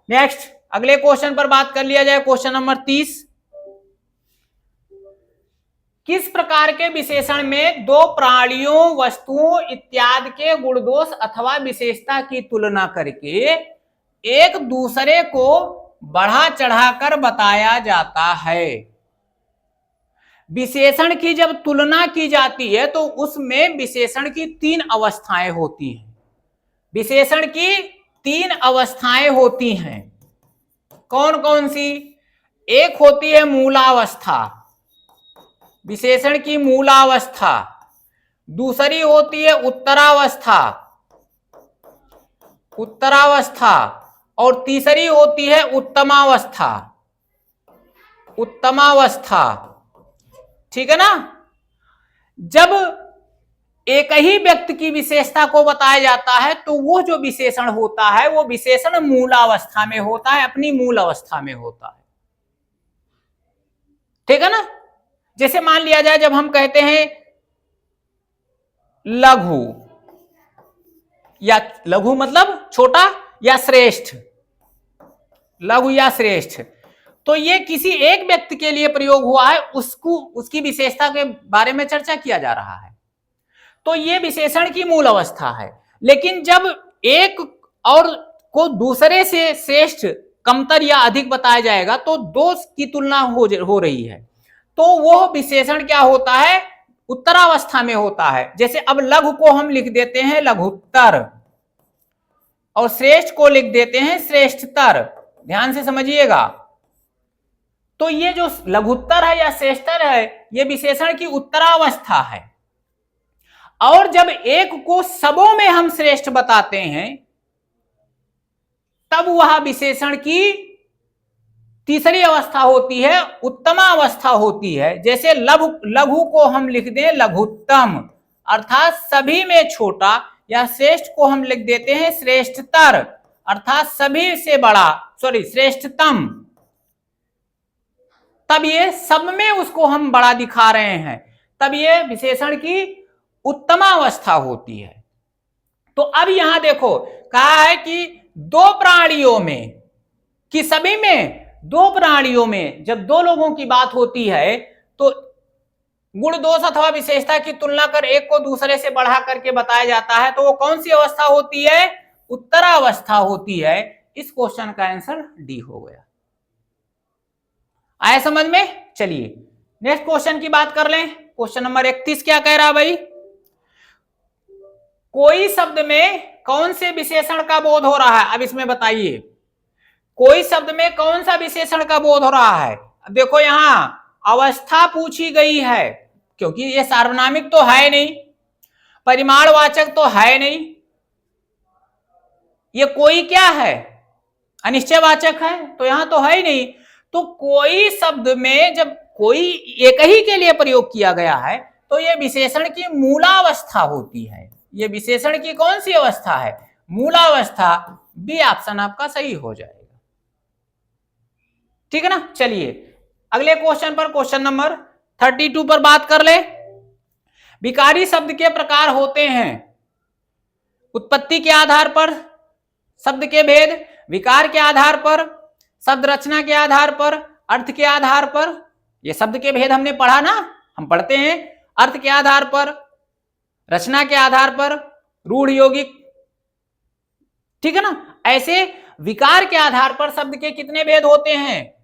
नेक्स्ट अगले क्वेश्चन पर बात कर लिया जाए। क्वेश्चन नंबर 30, किस प्रकार के विशेषण में दो प्राणियों, वस्तुओं इत्यादि के गुण दोष अथवा विशेषता की तुलना करके एक दूसरे को बढ़ा चढ़ाकर बताया जाता है? विशेषण की जब तुलना की जाती है तो उसमें विशेषण की तीन अवस्थाएं होती हैं, विशेषण की तीन अवस्थाएं होती हैं। कौन कौन सी? एक होती है मूलावस्था, विशेषण की मूलावस्था, दूसरी होती है उत्तरावस्था, उत्तरावस्था, और तीसरी होती है उत्तमावस्था, उत्तमावस्था, ठीक है ना। जब एक ही व्यक्ति की विशेषता को बताया जाता है तो वो जो विशेषण होता है वो विशेषण मूलावस्था में होता है, अपनी मूल अवस्था में होता है, ठीक है ना। जैसे मान लिया जाए, जब हम कहते हैं लघु, या लघु मतलब छोटा या श्रेष्ठ, लघु या श्रेष्ठ, तो ये किसी एक व्यक्ति के लिए प्रयोग हुआ है, उसको उसकी विशेषता के बारे में चर्चा किया जा रहा है, तो ये विशेषण की मूल अवस्था है। लेकिन जब एक और को दूसरे से श्रेष्ठ, कमतर या अधिक बताया जाएगा तो दो की तुलना हो रही है, तो वो विशेषण क्या होता है, उत्तरावस्था में होता है। जैसे अब लघु को हम लिख देते हैं लघुत्तर और श्रेष्ठ को लिख देते हैं श्रेष्ठतर, ध्यान से समझिएगा। तो ये जो लघुत्तर है या श्रेष्ठतर है, ये विशेषण की उत्तरावस्था है। और जब एक को सबों में हम श्रेष्ठ बताते हैं तब वह विशेषण की तीसरी अवस्था होती है उत्तमावस्था होती है। जैसे लघु को हम लिख दें लघुत्तम, अर्थात सभी में छोटा, या श्रेष्ठ को हम लिख देते हैं श्रेष्ठतर, अर्थात सभी से बड़ा, श्रेष्ठतम। तब ये सब में उसको हम बड़ा दिखा रहे हैं, तब ये विशेषण की उत्तमावस्था होती है। तो अब यहां देखो कहा है कि दो प्राणियों में, कि सभी में, दो प्राणियों में जब दो लोगों की बात होती है तो गुण दोष अथवा विशेषता की तुलना कर एक को दूसरे से बढ़ा करके बताया जाता है, तो वो कौन सी अवस्था होती है? उत्तरावस्था होती है। इस क्वेश्चन का आंसर डी हो गया। आया समझ में? चलिए नेक्स्ट क्वेश्चन की बात कर लें। क्वेश्चन नंबर 31 क्या कह रहा भाई? कोई शब्द में कौन से विशेषण का बोध हो रहा है? अब इसमें बताइए, कोई शब्द में कौन सा विशेषण का बोध हो रहा है? अब देखो यहां अवस्था पूछी गई है, क्योंकि ये सार्वनामिक तो है नहीं, परिमाणवाचक तो है नहीं, ये कोई क्या है? अनिश्चयवाचक है, तो यहां तो है ही नहीं। तो कोई शब्द में जब कोई एक ही के लिए प्रयोग किया गया है तो यह विशेषण की मूलावस्था होती है। यह विशेषण की कौन सी अवस्था है? मूलावस्था। बी ऑप्शन आपका सही हो जाएगा। ठीक है ना? चलिए अगले क्वेश्चन पर, क्वेश्चन नंबर 32 पर बात कर ले। विकारी शब्द के प्रकार होते हैं उत्पत्ति के आधार पर, शब्द के भेद, विकार के आधार पर, शब्द रचना के आधार पर, अर्थ के आधार पर। ये शब्द के भेद हमने पढ़ा ना, हम पढ़ते हैं अर्थ के आधार पर, रचना के आधार पर, रूढ़ यौगिक, ठीक है ना? ऐसे विकार के आधार पर शब्द के कितने भेद होते हैं?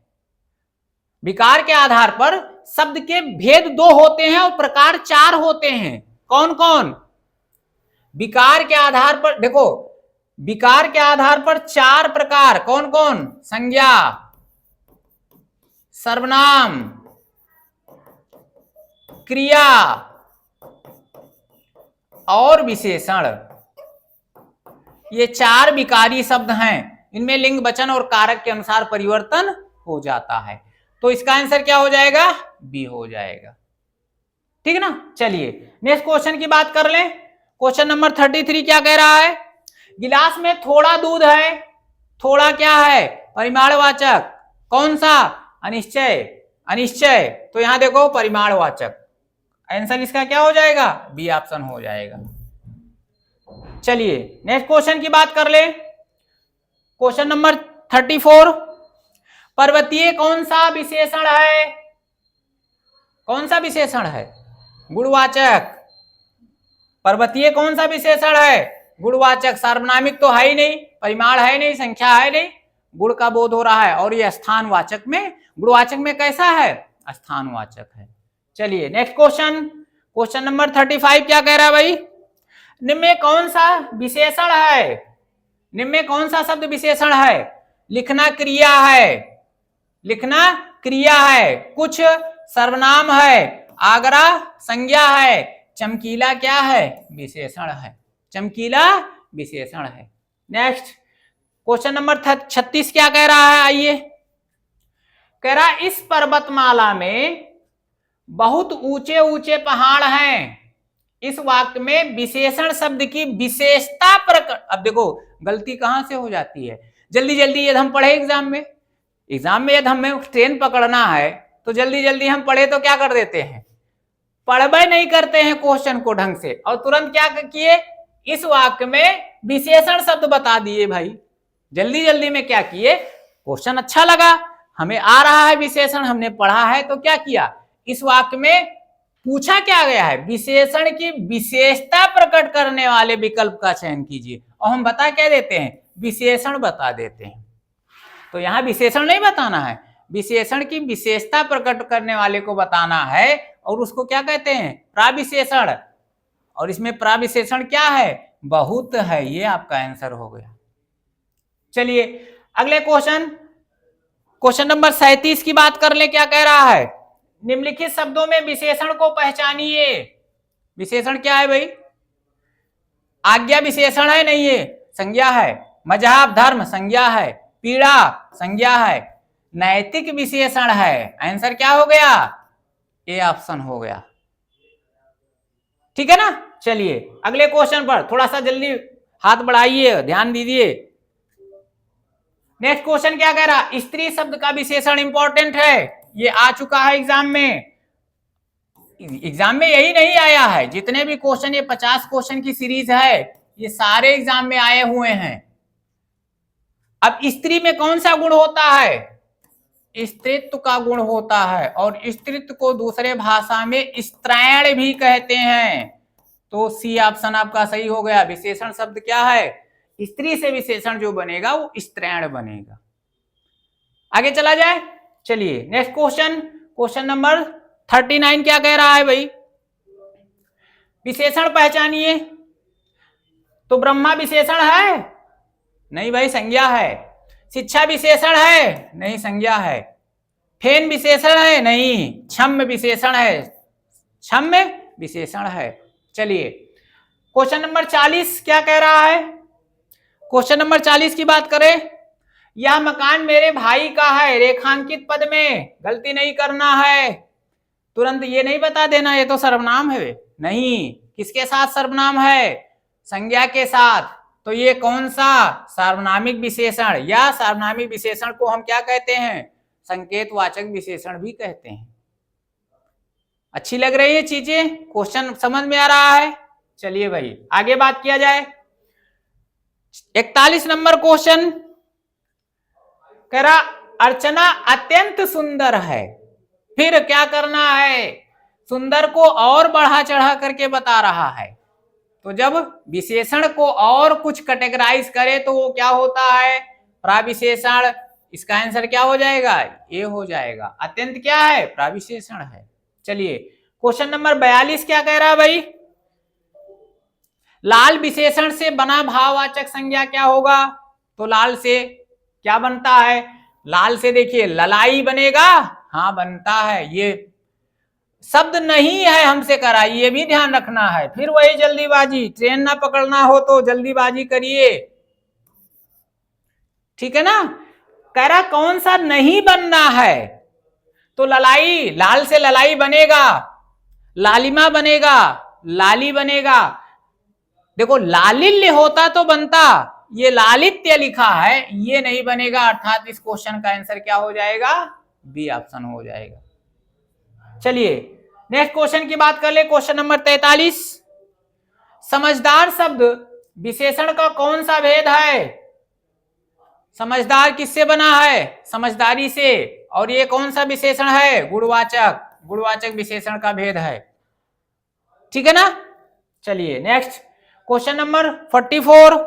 विकार के आधार पर शब्द के भेद 2 होते हैं और प्रकार 4 होते हैं। कौन कौन? विकार के आधार पर देखो, विकार के आधार पर 4 प्रकार कौन कौन? संज्ञा, सर्वनाम, क्रिया और विशेषण। ये 4 विकारी शब्द हैं। इनमें लिंग, वचन और कारक के अनुसार परिवर्तन हो जाता है। तो इसका आंसर क्या हो जाएगा? बी हो जाएगा। ठीक है ना? चलिए नेक्स्ट क्वेश्चन की बात कर लें। क्वेश्चन नंबर 33 क्या कह रहा है? गिलास में थोड़ा दूध है। थोड़ा क्या है? परिमाणवाचक। कौन सा? अनिश्चय। अनिश्चय, तो यहां देखो परिमाणवाचक। आंसर इसका क्या हो जाएगा? बी ऑप्शन हो जाएगा। चलिए नेक्स्ट क्वेश्चन की बात कर ले। क्वेश्चन नंबर 34, पर्वतीय कौन सा विशेषण है? कौन सा विशेषण है? गुणवाचक। पर्वतीय कौन सा विशेषण है? गुणवाचक। सार्वनामिक तो है ही नहीं, परिमाण है नहीं, संख्या है नहीं, गुण का बोध हो रहा है। और ये स्थानवाचक में, गुणवाचक में कैसा है? स्थानवाचक है। चलिए नेक्स्ट क्वेश्चन, क्वेश्चन नंबर 35 क्या कह रहा है भाई? निम्न में कौन सा विशेषण है? निम्न में कौन सा शब्द विशेषण है? लिखना क्रिया है, लिखना क्रिया है, कुछ सर्वनाम है, आगरा संज्ञा है, चमकीला क्या है? विशेषण है। चमकीला विशेषण है। नेक्स्ट क्वेश्चन नंबर 36 क्या कह रहा है? आइए, कह रहा इस पर्वतमाला में बहुत ऊंचे ऊंचे पहाड़ हैं। इस वाक्य में विशेषण शब्द की विशेषता प्रकट। अब देखो गलती कहां से हो जाती है? जल्दी जल्दी यदि हम पढ़े एग्जाम में यदि हमें ट्रेन पकड़ना है तो जल्दी जल्दी हम पढ़े तो क्या कर देते हैं? पढ़बे नहीं करते हैं क्वेश्चन को ढंग से, और तुरंत क्या किए? इस वाक्य में विशेषण शब्द बता दिए भाई। जल्दी जल्दी में क्या किए? क्वेश्चन अच्छा लगा, हमें आ रहा है विशेषण, हमने पढ़ा है, तो क्या किया? इस वाक्य में पूछा क्या गया है? विशेषण की विशेषता प्रकट करने वाले विकल्प का चयन कीजिए। और हम बता क्या देते हैं? विशेषण बता देते हैं। तो यहां विशेषण नहीं बताना है, विशेषण की विशेषता प्रकट करने वाले को बताना है, और उसको क्या कहते हैं? प्राविशेषण। और इसमें प्राविशेषण क्या है? बहुत है। ये आपका आंसर हो गया। चलिए अगले क्वेश्चन, क्वेश्चन नंबर 37 की बात कर ले। क्या कह रहा है? निम्नलिखित शब्दों में विशेषण को पहचानिए। विशेषण क्या है भाई? आज्ञा विशेषण है नहीं, ये संज्ञा है। मजहब धर्म संज्ञा है, पीड़ा संज्ञा है, नैतिक विशेषण है। आंसर क्या हो गया? ए ऑप्शन हो गया। ठीक है ना। चलिए अगले क्वेश्चन पर थोड़ा सा जल्दी हाथ बढ़ाइए, ध्यान दीजिए। नेक्स्ट क्वेश्चन क्या कह रहा? स्त्री शब्द का विशेषण इंपॉर्टेंट है, ये आ चुका है एग्जाम में। एग्जाम में यही नहीं आया है, जितने भी क्वेश्चन, ये 50 क्वेश्चन की सीरीज है, ये सारे एग्जाम में आए हुए हैं। अब स्त्री में कौन सा गुण होता है? स्त्रीत्व का गुण होता है, और स्त्रीत्व को दूसरे भाषा में स्त्रैण भी कहते हैं। तो सी ऑप्शन आपका सही हो गया। विशेषण शब्द क्या है? स्त्री से विशेषण जो बनेगा वो स्त्रैण बनेगा। आगे चला जाए। चलिए नेक्स्ट क्वेश्चन, क्वेश्चन नंबर 39 क्या कह रहा है भाई? विशेषण पहचानिए। तो ब्रह्मा विशेषण है? नहीं भाई, संज्ञा है। शिक्षा विशेषण है? नहीं, संज्ञा है। फेन विशेषण है? नहीं, क्षम्य विशेषण है। क्षम्य विशेषण है। चलिए क्वेश्चन नंबर 40 क्या कह रहा है? क्वेश्चन नंबर 40 की बात करें, यह मकान मेरे भाई का है, रेखांकित पद में गलती नहीं करना है। तुरंत ये नहीं बता देना ये तो सर्वनाम है, नहीं। किसके साथ सर्वनाम है? संज्ञा के साथ। तो ये कौन सा? सार्वनामिक विशेषण, या सार्वनामिक विशेषण को हम क्या कहते हैं? संकेतवाचक विशेषण भी कहते हैं। अच्छी लग रही है चीजें? क्वेश्चन समझ में आ रहा है? चलिए भाई आगे बात किया जाए। 41 नंबर क्वेश्चन कह रहा, अर्चना अत्यंत सुंदर है। फिर क्या करना है? सुंदर को और बढ़ा चढ़ा करके बता रहा है। तो जब विशेषण को और कुछ कैटेगराइज करे तो वो क्या होता है? प्राविशेषण। इसका आंसर क्या हो जाएगा? ये हो जाएगा। अत्यंत क्या है? प्राविशेषण है। चलिए क्वेश्चन नंबर 42 क्या कह रहा है भाई? लाल विशेषण से बना भाववाचक संज्ञा क्या होगा? तो लाल से क्या बनता है? लाल से देखिए ललाई बनेगा। हाँ बनता है। ये शब्द नहीं है हमसे करा, ये भी ध्यान रखना है। फिर वही जल्दीबाजी, ट्रेन ना पकड़ना हो तो जल्दीबाजी करिए, ठीक है ना। कह रहा कौन सा नहीं बनना है? तो ललाई, लाल से ललाई बनेगा, लालिमा बनेगा, लाली बनेगा। देखो लालिल्य होता तो बनता, ये लालित्य लिखा है, ये नहीं बनेगा। अर्थात इस क्वेश्चन का आंसर क्या हो जाएगा? बी ऑप्शन हो जाएगा। चलिए नेक्स्ट क्वेश्चन की बात कर ले। क्वेश्चन नंबर 43, समझदार शब्द विशेषण का कौन सा भेद है? समझदार किससे बना है? समझदारी से। और ये कौन सा विशेषण है? गुणवाचक। गुणवाचक विशेषण का भेद है, ठीक है ना। चलिए नेक्स्ट क्वेश्चन नंबर 44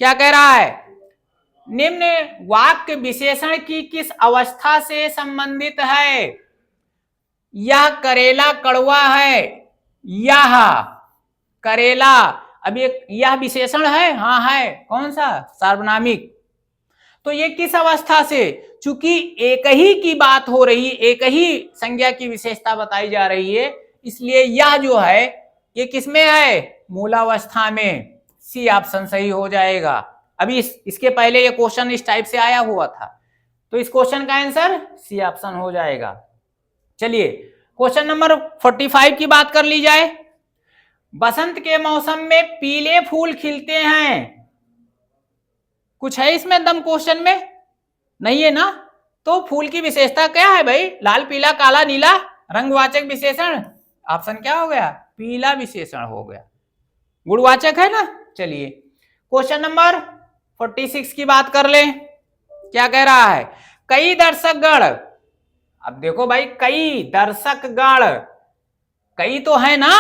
क्या कह रहा है? निम्न वाक्य विशेषण की किस अवस्था से संबंधित है? यह करेला कड़वा है। यह करेला, अब यह विशेषण है? हाँ है। कौन सा? सार्वनामिक। तो ये किस अवस्था से? चूंकि एक ही की बात हो रही, एक ही संज्ञा की विशेषता बताई जा रही है, इसलिए यह जो है ये किसमें है? मूलावस्था में। सी ऑप्शन सही हो जाएगा। अभी इसके पहले ये क्वेश्चन इस टाइप से आया हुआ था, तो इस क्वेश्चन का आंसर सी ऑप्शन हो जाएगा। चलिए क्वेश्चन नंबर 45 की बात कर ली जाए। बसंत के मौसम में पीले फूल खिलते हैं। कुछ है इसमें दम क्वेश्चन में? नहीं है ना। तो फूल की विशेषता क्या है भाई? लाल पीला काला नीला, रंगवाचक विशेषण। ऑप्शन क्या हो गया? पीला विशेषण हो गया। गुणवाचक है ना। चलिए क्वेश्चन नंबर 46 की बात कर ले। क्या कह रहा है? कई दर्शकगण, अब देखो भाई कई दर्शकगण, कई तो है ना,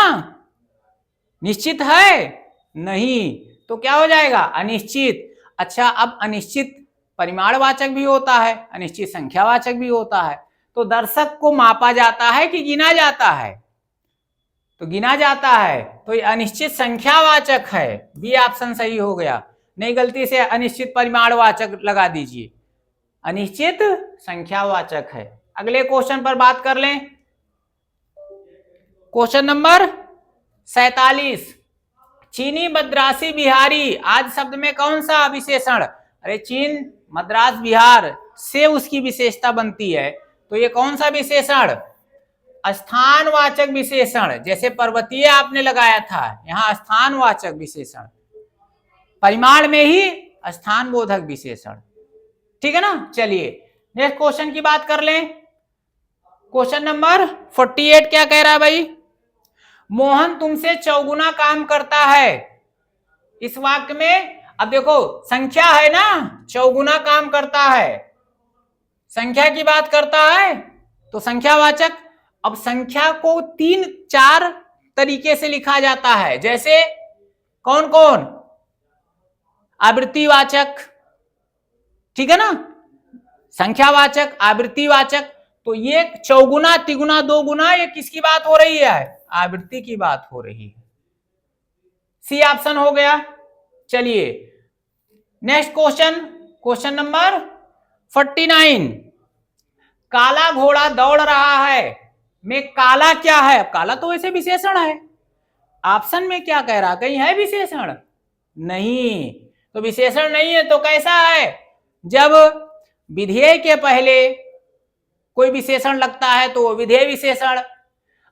निश्चित है? नहीं, तो क्या हो जाएगा? अनिश्चित। अच्छा अब अनिश्चित परिमाणवाचक भी होता है, अनिश्चित संख्यावाचक भी होता है। तो दर्शक को मापा जाता है कि गिना जाता है? तो गिना जाता है, तो ये अनिश्चित संख्यावाचक है। बी ऑप्शन सही हो गया। नहीं गलती से अनिश्चित परिमाणवाचक लगा दीजिए, अनिश्चित संख्यावाचक है। अगले क्वेश्चन पर बात कर लें। क्वेश्चन नंबर 47, चीनी, मद्रासी, बिहारी आदि शब्द में कौन सा विशेषण? अरे चीन मद्रास बिहार से उसकी विशेषता बनती है, तो ये कौन सा विशेषण? स्थानवाचक विशेषण। जैसे पर्वतीय आपने लगाया था, यहाँ स्थानवाचक विशेषण, परिमाण में ही स्थान बोधक विशेषण। ठीक है ना। चलिए नेक्स्ट क्वेश्चन की बात कर लें। क्वेश्चन नंबर 48 क्या कह रहा है भाई? मोहन तुमसे चौगुना काम करता है। इस वाक्य में अब देखो संख्या है ना, चौगुना काम करता है, संख्या की बात करता है तो संख्यावाचक। अब संख्या को 3-4 तरीके से लिखा जाता है, जैसे कौन कौन? आवृत्तिवाचक, ठीक है ना, संख्यावाचक, आवृत्तिवाचक। तो ये चौगुना, तिगुना, दो गुना, ये किसकी बात हो रही है? आवृत्ति की बात हो रही है। सी ऑप्शन हो गया। चलिए नेक्स्ट क्वेश्चन, क्वेश्चन नंबर 49। काला घोड़ा दौड़ रहा है में काला क्या है? काला तो वैसे विशेषण है, ऑप्शन में क्या कह रहा? कहीं है विशेषण? नहीं, तो विशेषण नहीं है तो कैसा है? जब विधेय के पहले कोई विशेषण लगता है तो वो विधेय विशेषण,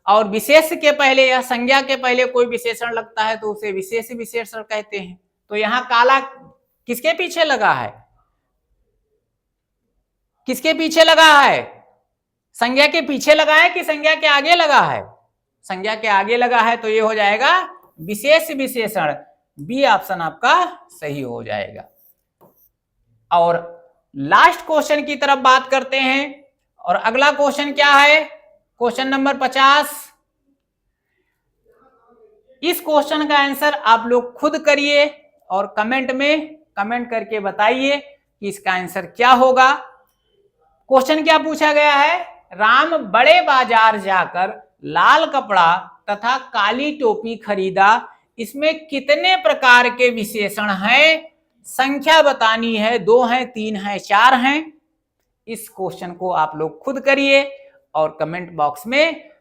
और विशेष के पहले या संज्ञा के पहले कोई विशेषण लगता है तो उसे विशेष विशेषण कहते हैं। तो यहां काला किसके पीछे लगा है? किसके पीछे लगा है? संज्ञा के पीछे लगा है कि संज्ञा के आगे लगा है? संज्ञा के आगे लगा है, तो ये हो जाएगा विशेष विशेषण। बी ऑप्शन आपका सही हो जाएगा। और लास्ट क्वेश्चन की तरफ बात करते हैं, और अगला क्वेश्चन क्या है? Question number 50। इस क्वेश्चन का आंसर आप लोग खुद करिए और कमेंट में कमेंट करके बताइए कि इसका आंसर क्या होगा। क्वेश्चन क्या पूछा गया है? राम बड़े बाजार जाकर लाल कपड़ा तथा काली टोपी खरीदा, इसमें कितने प्रकार के विशेषण हैं? संख्या बतानी है, 2 हैं, 3 हैं, 4 हैं। इस क्वेश्चन को आप लोग खुद करिए और कमेंट बॉक्स में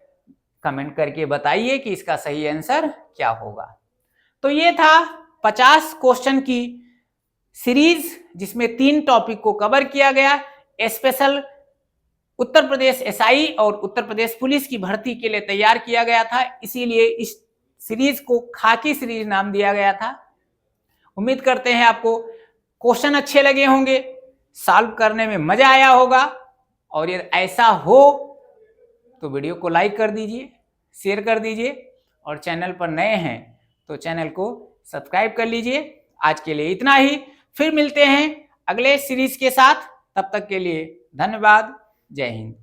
कमेंट करके बताइए कि इसका सही आंसर क्या होगा। तो ये था 50 क्वेश्चन की सीरीज, जिसमें 3 टॉपिक को कवर किया गया। स्पेशल उत्तर प्रदेश एसआई और उत्तर प्रदेश पुलिस की भर्ती के लिए तैयार किया गया था, इसीलिए इस सीरीज को खाकी सीरीज नाम दिया गया था। उम्मीद करते हैं आपको क्वेश्चन अच्छे लगे होंगे, सॉल्व करने में मजा आया होगा। और यदि ऐसा हो तो वीडियो को लाइक कर दीजिए, शेयर कर दीजिए, और चैनल पर नए हैं तो चैनल को सब्सक्राइब कर लीजिए। आज के लिए इतना ही, फिर मिलते हैं अगले सीरीज के साथ। तब तक के लिए धन्यवाद। जय हिंद।